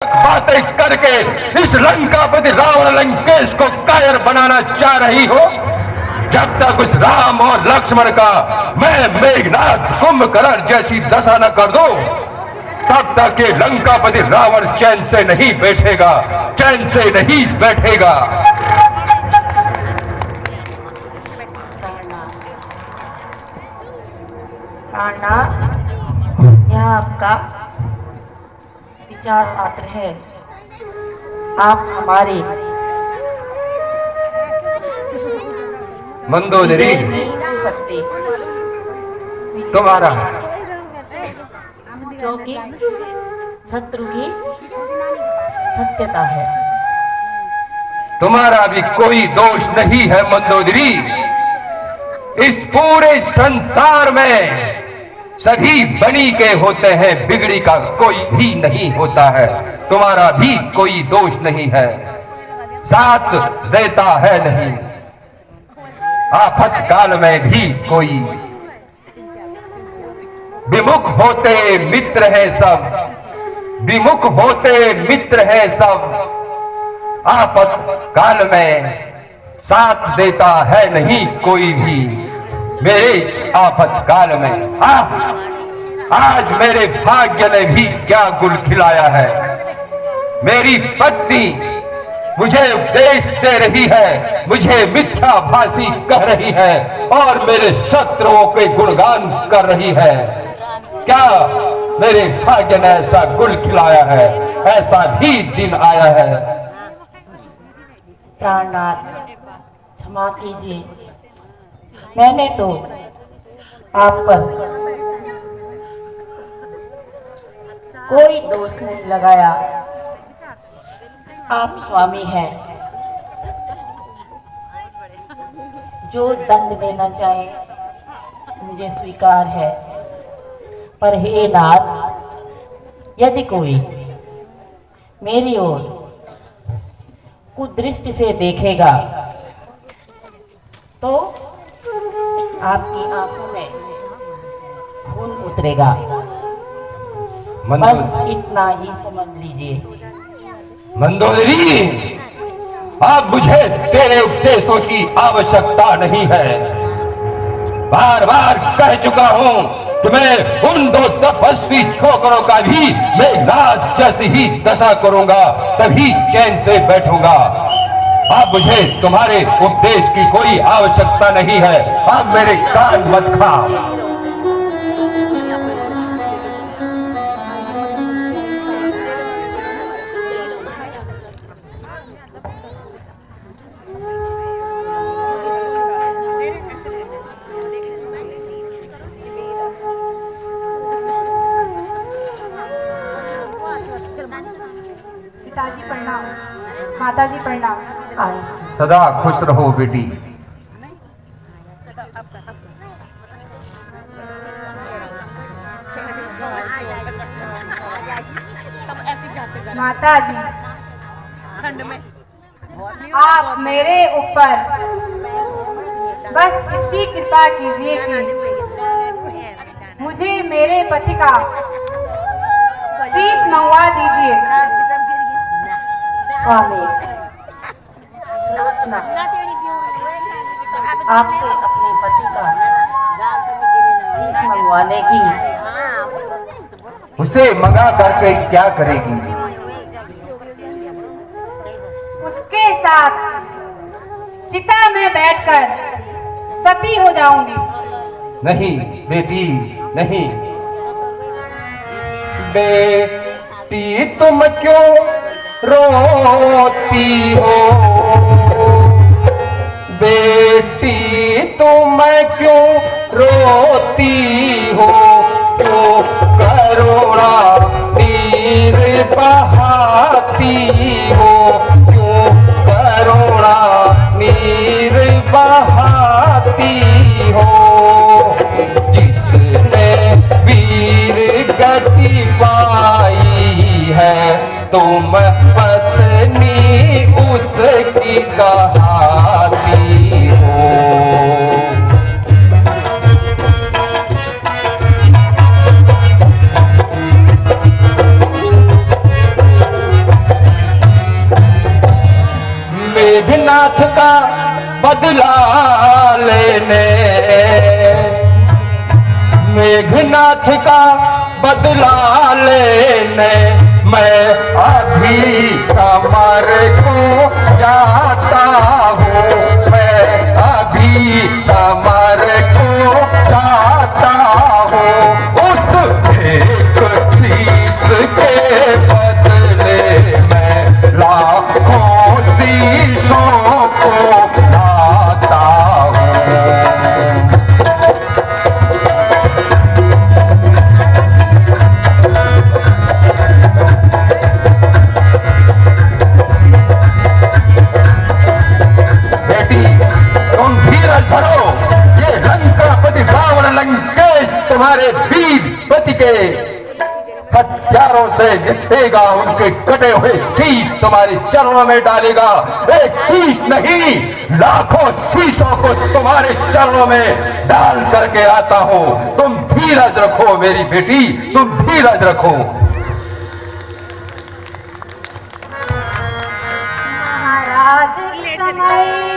नापाक बातें करके इस लंकापति रावण लंकेश को कायर बनाना चाह रही हो? जब तक उस राम और लक्ष्मण का मैं मेघनाथ कुंभकर्ण जैसी दशा न कर दूं, तब तक ये लंकापति रावण चैन से नहीं बैठेगा, चैन से नहीं बैठेगा। यह आपका विचार मात्र है। आप हमारे मंदोदरी नहीं हो सकते, तुम्हारा क्योंकि शत्रु की सत्यता है। तुम्हारा भी कोई दोष नहीं है मंदोदरी। इस पूरे संसार में सभी बनी के होते हैं, बिगड़ी का कोई भी नहीं होता है। तुम्हारा भी कोई दोष नहीं है, साथ देता है नहीं। आफत काल में भी कोई विमुख होते मित्र है सब, विमुख होते मित्र है सब। आफत काल में साथ देता है नहीं कोई भी मेरे आफत काल में। आज मेरे भाग्य ने भी क्या गुल खिलाया है। मेरी पत्नी मुझे उपदेश दे रही है, मुझे मिथ्या भाषी कह रही है और मेरे शत्रुओं के गुणगान कर रही है। क्या मेरे भाग्य ने ऐसा गुल खिलाया है? ऐसा भी दिन आया है। प्राणनाथ क्षमा कीजिए, मैंने तो आप पर कोई दोष नहीं लगाया। आप स्वामी हैं, जो दंड देना चाहे मुझे स्वीकार है। पर हे नाथ, यदि कोई मेरी ओर कुदृष्टि से देखेगा तो आपकी आंखों में खून उतरेगा। बस इतना ही समझ लीजिए। मंदोदरी, अब मुझे तेरे उपदेशों की आवश्यकता नहीं है। बार बार कह चुका हूं कि मैं उन दो तपस्वी छोकरों का भी मेघनाथ जैसी ही दशा करूंगा, तभी चैन से बैठूंगा। अब मुझे तुम्हारे उपदेश की कोई आवश्यकता नहीं है। अब मेरे कान मत खा। पिताजी प्रणाम, माताजी प्रणाम। सदा खुश रहो बेटी। माताजी, आप मेरे ऊपर बस इतनी कृपा कीजिए कि मुझे मेरे पति का शीश मंगवा दीजिए। स्वामी, सुना आपसे अपने पति का शीश मंगवाने की। उसे मंगा करके क्या करेगी? उसके साथ चिता में बैठकर सती हो जाऊंगी। नहीं बेटी, नहीं। बेटी तुम क्यों रोती हो? बेटी तुम क्यों रोती हो? तो करुणा नीर बहाती हो, क्यों करुणा नीर बहाती हो? जिसने वीर गति पाई है, तुम पत्नी उसकी कहाती हो। मेघनाथ का बदला लेने, मेघनाथ का बदला लेने मैं अभी समर को जाता हूँ, मैं अभी समर को जाता हूँ। उस एक शीश के बदले मैं लाखों शीशों को लाता हूँ। तुम्हारे वीर पति के हथियारों से निपटेगा, उनके कटे हुए शीश तुम्हारे चरणों में डालेगा। एक शीश नहीं, लाखों शीशों को तुम्हारे चरणों में डाल करके आता हूं। तुम धीरज रखो मेरी बेटी, तुम धीरज रखो। महाराज समय